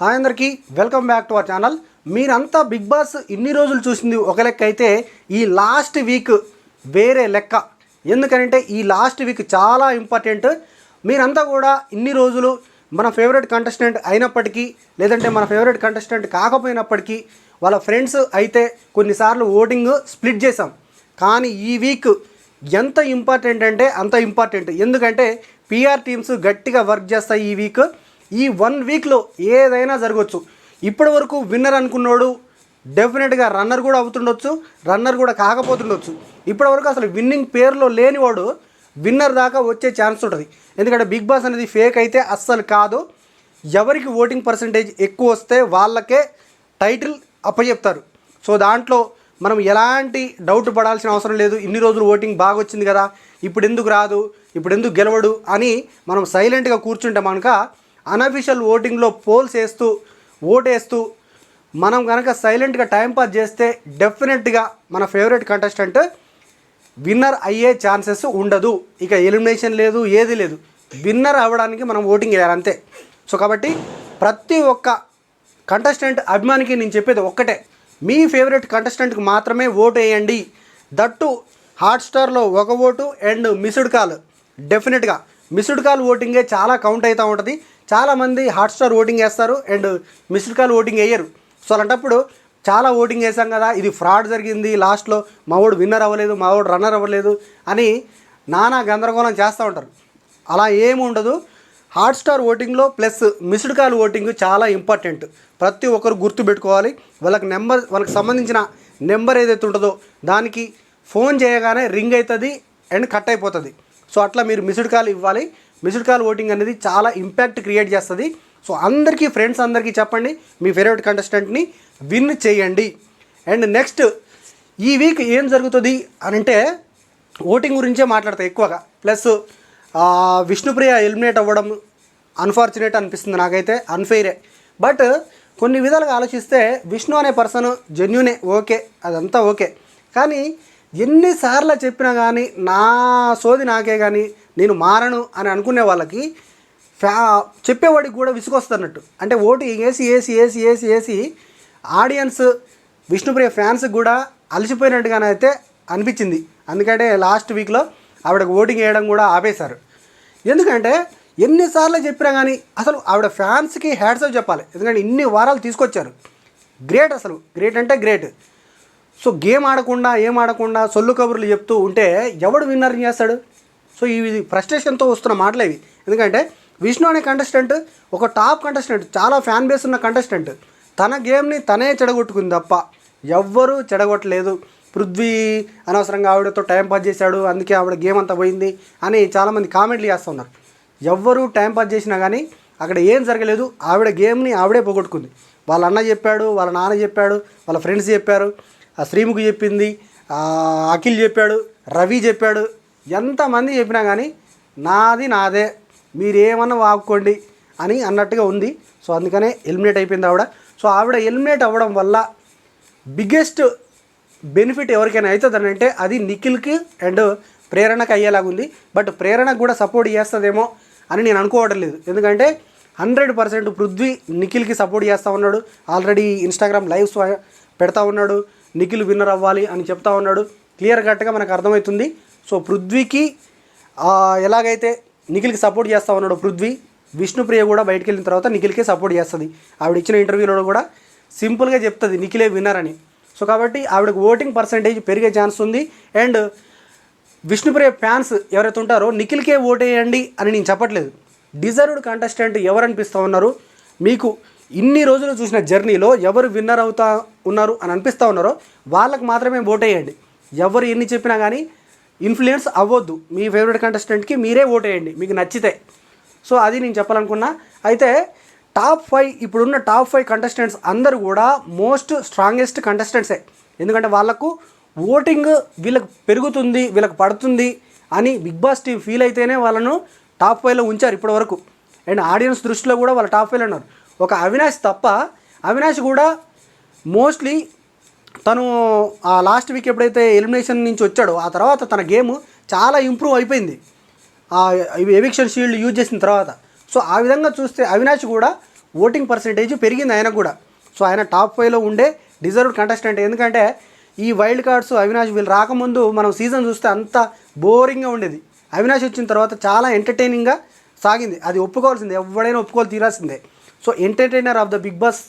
Hi అందరికీ welcome back to our channel. మీరంతా big boss ఇన్ని రోజులు చూసింది ఒక లెక్క అయితే ఈ లాస్ట్ వీక్ వేరే లెక్క. ఎందుకంటే ఈ లాస్ట్ వీక్ చాలా ఇంపార్టెంట్. మీరంతా కూడా ఇన్ని రోజులు మన ఫేవరెట్ కంటెస్టెంట్ అయినప్పటికీ లేదంటే మన ఫేవరెట్ కంటెస్టెంట్ కాకపోయినప్పటికీ వాళ్ళ ఫ్రెండ్స్ అయితే కొన్నిసార్లు ఓటింగ్ స్ప్లిట్ చేసాం. కానీ ఈ వీక్ ఎంత ఇంపార్టెంట్ అంటే అంత ఇంపార్టెంట్. ఎందుకంటే పిఆర్ టీమ్స్ గట్టిగా వర్క్ చేస్తాయి ఈ వీక్. ఈ 1 వీక్లో ఏదైనా జరగవచ్చు. ఇప్పటి వరకు విన్నర్ అనుకున్నాడు డెఫినెట్గా రన్నర్ కూడా అవుతుండొచ్చు, రన్నర్ కూడా కాకపోతుండొచ్చు. ఇప్పటివరకు అసలు విన్నింగ్ పేరులో లేనివాడు విన్నర్ దాకా వచ్చే ఛాన్స్ ఉంటుంది. ఎందుకంటే బిగ్ బాస్ అనేది ఫేక్ అయితే అస్సలు కాదు. ఎవరికి ఓటింగ్ పర్సంటేజ్ ఎక్కువ వస్తే వాళ్ళకే టైటిల్ అప్పచెప్తారు. సో దాంట్లో మనం ఎలాంటి డౌట్ పడాల్సిన అవసరం లేదు. ఇన్ని రోజులు ఓటింగ్ బాగా వచ్చింది కదా, ఇప్పుడు ఎందుకు రాదు, ఇప్పుడు ఎందుకు గెలవడు అని మనం సైలెంట్గా కూర్చుంటే మనక అన్అఫీషియల్ ఓటింగ్లో పోల్స్ వేస్తూ ఓటేస్తూ మనం కనుక సైలెంట్గా టైంపాస్ చేస్తే డెఫినెట్గా మన ఫేవరెట్ కంటెస్టెంట్ విన్నర్ అయ్యే ఛాన్సెస్ ఉండదు. ఇక ఎలిమినేషన్ లేదు, ఏది లేదు. విన్నర్ అవ్వడానికి మనం ఓటింగ్ వేయాలి అంతే. సో కాబట్టి ప్రతి ఒక్క కంటెస్టెంట్ అభిమానికి నేను చెప్పేది ఒక్కటే, మీ ఫేవరెట్ కంటెస్టెంట్కి మాత్రమే ఓటు వేయండి. దట్టు హాట్స్టార్లో ఒక ఓటు అండ్ మిస్డ్ కాల్. డెఫినెట్గా మిస్డ్ కాల్ ఓటింగే చాలా కౌంట్ అవుతూ ఉంటుంది. చాలామంది హాట్స్టార్ ఓటింగ్ వేస్తారు అండ్ మిస్డ్ కాల్ ఓటింగ్ వేయరు. సో అలాంటప్పుడు చాలా ఓటింగ్ వేసాం కదా, ఇది ఫ్రాడ్ జరిగింది, లాస్ట్లో మావాడు విన్నర్ అవ్వలేదు, మావాడు రన్నర్ అవ్వలేదు అని నానా గందరగోళం చేస్తూ ఉంటారు. అలా ఏమి ఉండదు. హాట్స్టార్ ఓటింగ్లో ప్లస్ మిస్డ్ కాల్ ఓటింగ్ చాలా ఇంపార్టెంట్. ప్రతి ఒక్కరు గుర్తుపెట్టుకోవాలి. వాళ్ళకి సంబంధించిన నెంబర్ ఏదైతే ఉంటుందో దానికి ఫోన్ చేయగానే రింగ్ అవుతుంది అండ్ కట్ అయిపోతుంది. సో అట్లా మీరు మిస్డ్ కాల్ ఇవ్వాలి. మిస్డ్ కాల్ ఓటింగ్ అనేది చాలా ఇంపాక్ట్ క్రియేట్ చేస్తుంది. సో అందరికీ ఫ్రెండ్స్ అందరికీ చెప్పండి, మీ ఫేవరెట్ కంటెస్టెంట్ని విన్ చేయండి. అండ్ నెక్స్ట్ ఈ వీక్ ఏం జరుగుతుంది అని అంటే ఓటింగ్ గురించే మాట్లాడతాయి ఎక్కువగా. ప్లస్ విష్ణుప్రియ ఎలిమినేట్ అవ్వడం అన్ఫార్చునేట్ అనిపిస్తుంది నాకైతే, అన్ఫెయిరే. బట్ కొన్ని విధాలుగా ఆలోచిస్తే విష్ణు అనే పర్సన్ జెన్యునే, ఓకే, అదంతా ఓకే. కానీ ఎన్నిసార్లు చెప్పినా కానీ నా సోది నాకే కానీ నేను మారను అని అనుకునే వాళ్ళకి చెప్పేవాడికి కూడా విసుగొస్తున్నట్టు. అంటే ఓటు వేసి వేసి వేసి వేసి వేసి ఆడియన్స్ విష్ణుప్రియ ఫ్యాన్స్కి కూడా అలసిపోయినట్టుగానే అయితే అనిపించింది. అందుకంటే లాస్ట్ వీక్లో ఆవిడకు ఓటింగ్ వేయడం కూడా ఆపేశారు. ఎందుకంటే ఎన్నిసార్లు చెప్పినా కానీ అసలు ఆవిడ ఫ్యాన్స్కి హ్యాట్స్ ఆఫ్ చెప్పాలి. ఎందుకంటే ఇన్ని వారాలు తీసుకొచ్చారు. గ్రేట్, అసలు గ్రేట్ అంటే గ్రేట్. సో గేమ్ ఆడకుండా ఏం ఆడకుండా సొల్లు కబుర్లు చెప్తూ ఉంటే ఎవడు విన్నర్ చేస్తాడు? సో ఇది ఫ్రస్ట్రేషన్తో వస్తున్న మాటలు ఇవి. ఎందుకంటే విష్ణు అనే కంటెస్టెంట్ ఒక టాప్ కంటెస్టెంట్, చాలా ఫ్యాన్ బేస్ ఉన్న కంటెస్టెంట్. తన గేమ్ని తనే చెడగొట్టుకుంది తప్ప ఎవ్వరూ చెడగొట్టలేదు. పృథ్వీ అనవసరంగా ఆవిడతో టైంపాస్ చేశాడు, అందుకే ఆవిడ గేమ్ అంతా పోయింది అని చాలామంది కామెంట్లు చేస్తూ ఉన్నారు. ఎవ్వరూ టైంపాస్ చేసినా కానీ అక్కడ ఏం జరగలేదు. ఆవిడ గేమ్ని ఆవిడే పోగొట్టుకుంది. వాళ్ళ అన్న చెప్పాడు, వాళ్ళ నాన్న చెప్పాడు, వాళ్ళ ఫ్రెండ్స్ చెప్పారు, శ్రీముఖి చెప్పింది, అఖిల్ చెప్పాడు, రవి చెప్పాడు, ఎంతమంది చెప్పినా కానీ నాది నాదే, మీరేమన్నా వాక్కోండి అని అన్నట్టుగా ఉంది. సో అందుకనే ఎలిమినేట్ అయిపోయింది ఆవిడ. సో ఆవిడ ఎలిమినేట్ అవ్వడం వల్ల బిగ్గెస్ట్ బెనిఫిట్ ఎవరికైనా అవుతుందని అంటే అది నిఖిల్కి అండ్ ప్రేరణకు అయ్యేలాగా ఉంది. బట్ ప్రేరణకు కూడా సపోర్ట్ చేస్తుందేమో అని నేను అనుకోవడం లేదు. ఎందుకంటే 100% పృథ్వీ నిఖిల్కి సపోర్ట్ చేస్తూ ఉన్నాడు. ఆల్రెడీ ఇన్స్టాగ్రామ్ లైవ్స్ పెడతా ఉన్నాడు, నిఖిల్ విన్నర్ అవ్వాలి అని చెప్తా ఉన్నాడు. క్లియర్ కట్గా మనకు అర్థమవుతుంది. సో పృథ్వీకి ఎలాగైతే నిఖిల్కి సపోర్ట్ చేస్తూ ఉన్నాడు పృథ్వీ, విష్ణుప్రియ కూడా బయటికి వెళ్ళిన తర్వాత నిఖిల్కే సపోర్ట్ చేస్తుంది. ఆవిడ ఇచ్చిన ఇంటర్వ్యూలో కూడా సింపుల్గా చెప్తుంది నిఖిలే విన్నర్ అని. సో కాబట్టి ఆవిడకు ఓటింగ్ పర్సంటేజ్ పెరిగే ఛాన్స్ ఉంది. అండ్ విష్ణుప్రియ ఫ్యాన్స్ ఎవరైతే ఉంటారో నిఖిల్కే ఓటేయండి అని నేను చెప్పట్లేదు. డిజర్వ్డ్ కంటెస్టెంట్ ఎవరు అనిపిస్తూ ఉన్నారు మీకు? ఇన్ని రోజులు చూసిన జర్నీలో ఎవరు విన్నర్ అవుతా ఉన్నారు అని అనిపిస్తూ ఉన్నారో వాళ్ళకి మాత్రమే ఓటేయండి. ఎవరు ఎన్ని చెప్పినా కానీ ఇన్ఫ్లుయెన్స్ అవ్వద్దు. మీ ఫేవరెట్ కంటెస్టెంట్కి మీరే ఓటేయండి మీకు నచ్చితే. సో అది నేను చెప్పాలనుకున్నా. అయితే టాప్ 5 ఇప్పుడున్న టాప్ 5 కంటెస్టెంట్స్ అందరూ కూడా మోస్ట్ స్ట్రాంగెస్ట్ కంటెస్టెంట్సే. ఎందుకంటే వాళ్ళకు ఓటింగ్ వీళ్ళకి పెరుగుతుంది, వీళ్ళకి పడుతుంది అని బిగ్ బాస్ టీం ఫీల్ అయితేనే వాళ్ళను టాప్ 5లో ఉంచారు ఇప్పటివరకు. అండ్ ఆడియన్స్ దృష్టిలో కూడా వాళ్ళు టాప్ 5లో ఉన్నారు. ఒక అవినాష్ తప్ప, అవినాష్ కూడా మోస్ట్లీ తను ఆ లాస్ట్ వీక్ ఎప్పుడైతే ఎలిమినేషన్ నుంచి వచ్చాడో ఆ తర్వాత తన గేమ్ చాలా ఇంప్రూవ్ అయిపోయింది ఎవిక్షన్ షీల్డ్ యూజ్ చేసిన తర్వాత. సో ఆ విధంగా చూస్తే అవినాష్ కూడా ఓటింగ్ పర్సంటేజ్ పెరిగింది ఆయనకు కూడా. సో ఆయన టాప్ 5లో ఉండే డిజర్వ్డ్ కంటెస్టెంట్. ఎందుకంటే ఈ వైల్డ్ కార్డ్స్ అవినాష్ వీళ్ళు రాకముందు మనం సీజన్ చూస్తే అంత బోరింగ్గా ఉండేది. అవినాష్ వచ్చిన తర్వాత చాలా ఎంటర్టైనింగ్గా సాగింది. అది ఒప్పుకోవాల్సిందే, ఎవడైనా ఒప్పుకోవాలి తీరాల్సిందే. So entertainer of the Bigg Boss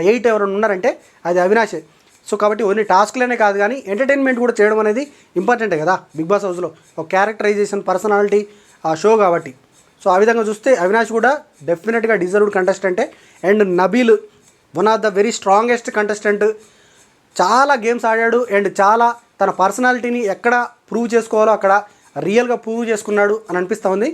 8 ఎవరైనా ఉన్నారంటే అది అవినాషే. సో కాబట్టి ఓన్లీ టాస్క్లనే కాదు కానీ ఎంటర్టైన్మెంట్ కూడా చేయడం అనేది ఇంపార్టెంటే కదా బిగ్ బాస్ హౌస్లో. ఒక క్యారెక్టరైజేషన్ పర్సనాలిటీ షో కాబట్టి. సో ఆ విధంగా చూస్తే అవినాష్ కూడా డెఫినెట్గా డిజర్వ్డ్ కంటెస్టెంటే. And Nabeel one of the very strongest contestant. చాలా గేమ్స్ ఆడాడు అండ్ చాలా తన పర్సనాలిటీని ఎక్కడ ప్రూవ్ చేసుకోవాలో అక్కడ రియల్గా ప్రూవ్ చేసుకున్నాడు అని అనిపిస్తూ ఉంది.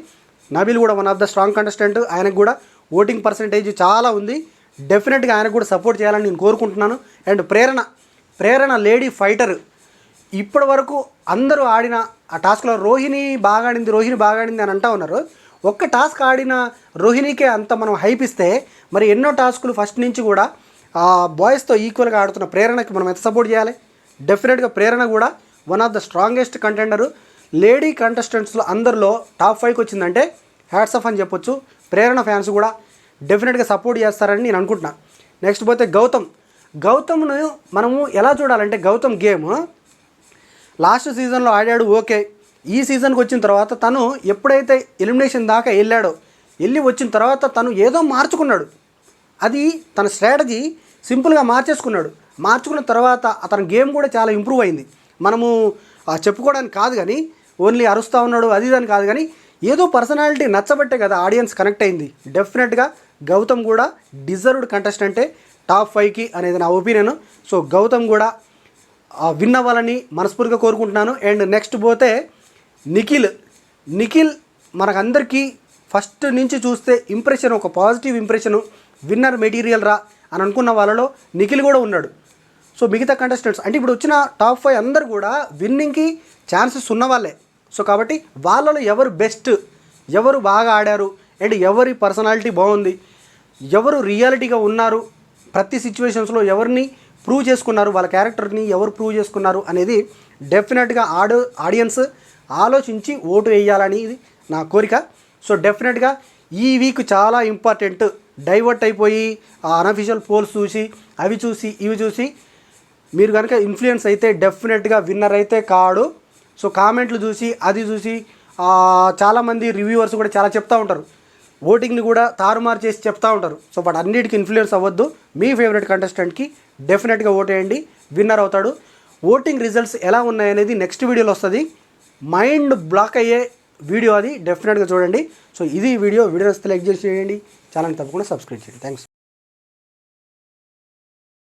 నబీల్ కూడా one of the strong contestant. ఆయనకు కూడా ఓటింగ్ పర్సంటేజ్ చాలా ఉంది. డెఫినెట్గా ఆయనకు కూడా సపోర్ట్ చేయాలని నేను కోరుకుంటున్నాను. And Prerana lady fighter. ఇప్పటి వరకు అందరూ ఆడిన ఆ టాస్క్లో రోహిణి బాగా ఆడింది అని అంటూ ఉన్నారు. ఒక్క టాస్క్ ఆడిన రోహిణికే అంత మనం హైప్ ఇస్తే మరి ఎన్నో టాస్కులు ఫస్ట్ నుంచి కూడా బాయ్స్తో ఈక్వల్గా ఆడుతున్న ప్రేరణకి మనం ఎంత సపోర్ట్ చేయాలి? డెఫినెట్గా ప్రేరణ కూడా one of the strongest contender. Lady కంటెస్టెంట్స్లో అందరిలో టాప్ 5కి వచ్చిందంటే హ్యాట్స్ ఆఫ్ అని చెప్పొచ్చు. ప్రేరణ ఫ్యాన్స్ కూడా డెఫినెట్గా సపోర్ట్ చేస్తారని నేను అనుకుంటున్నాను. నెక్స్ట్ పోతే గౌతమ్ను మనము ఎలా చూడాలంటే గౌతమ్ గేమ్ లాస్ట్ సీజన్లో ఆడాడు ఓకే. ఈ సీజన్కి వచ్చిన తర్వాత తను ఎప్పుడైతే ఎలిమినేషన్ దాకా వెళ్ళి వచ్చిన తర్వాత తను ఏదో మార్చుకున్నాడు. అది తన స్ట్రాటజీ సింపుల్గా మార్చుకున్న తర్వాత అతని గేమ్ కూడా చాలా ఇంప్రూవ్ అయింది. మనము చెప్పుకోవడానికి కాదు కానీ ఓన్లీ అరుస్తూ ఉన్నాడు అది అని కాదు కానీ ఏదో పర్సనాలిటీ నచ్చబట్టే కదా ఆడియన్స్ కనెక్ట్ అయింది. డెఫినెట్గా గౌతమ్ కూడా డిజర్వ్డ్ కంటెస్టెంటే టాప్ 5కి అనేది నా ఒపీనియన్. సో గౌతమ్ కూడా విన్ అవ్వాలని మనస్ఫూర్తిగా కోరుకుంటున్నాను. అండ్ నెక్స్ట్ పోతే నిఖిల్ మనకందరికీ ఫస్ట్ నుంచి చూస్తే ఇంప్రెషన్, ఒక పాజిటివ్ ఇంప్రెషను, విన్నర్ మెటీరియల్ రా అని అనుకున్న వాళ్ళలో నిఖిల్ కూడా ఉన్నాడు. సో మిగతా కంటెస్టెంట్స్ అంటే ఇప్పుడు వచ్చిన టాప్ 5 అందరు కూడా విన్నింగ్కి ఛాన్సెస్ ఉన్న వాళ్ళే. సో కాబట్టి వాళ్ళలో ఎవరు బెస్ట్, ఎవరు బాగా ఆడారు అండ్ ఎవరి పర్సనాలిటీ బాగుంది, ఎవరు రియాలిటీగా ఉన్నారు, ప్రతి సిచ్యువేషన్స్లో ఎవరిని ప్రూవ్ చేసుకున్నారు, వాళ్ళ క్యారెక్టర్ని ఎవరు ప్రూవ్ చేసుకున్నారు అనేది డెఫినెట్గా ఆడియన్స్ ఆలోచించి ఓటు వేయాలని నా కోరిక. సో డెఫినెట్గా ఈ వీక్ చాలా ఇంపార్టెంట్. డైవర్ట్ అయిపోయి అన్అఫీషియల్ పోల్స్ చూసి ఇవి చూసి మీరు కనుక ఇన్ఫ్లుయెన్స్ అయితే డెఫినెట్గా విన్నర్ అయితే కాడు. సో కామెంట్లు చూసి చాలామంది రివ్యూవర్స్ కూడా చాలా చెప్తూ ఉంటారు, ఓటింగ్ని కూడా తారుమారు చేసి చెప్తూ ఉంటారు. సో బట్ అన్నిటికీ ఇన్ఫ్లుయెన్స్ అవ్వద్దు. మీ ఫేవరెట్ కంటెస్టెంట్కి డెఫినెట్గా ఓటేయండి, విన్నర్ అవుతాడు. ఓటింగ్ రిజల్ట్స్ ఎలా ఉన్నాయనేది నెక్స్ట్ వీడియోలో వస్తుంది. మైండ్ బ్లాక్ అయ్యే వీడియో అది, డెఫినెట్గా చూడండి. సో ఇది వీడియో నచ్చితే లైక్ చేసి చేయండి, ఛానల్ని తప్పకుండా సబ్స్క్రైబ్ చేయండి. థ్యాంక్స్.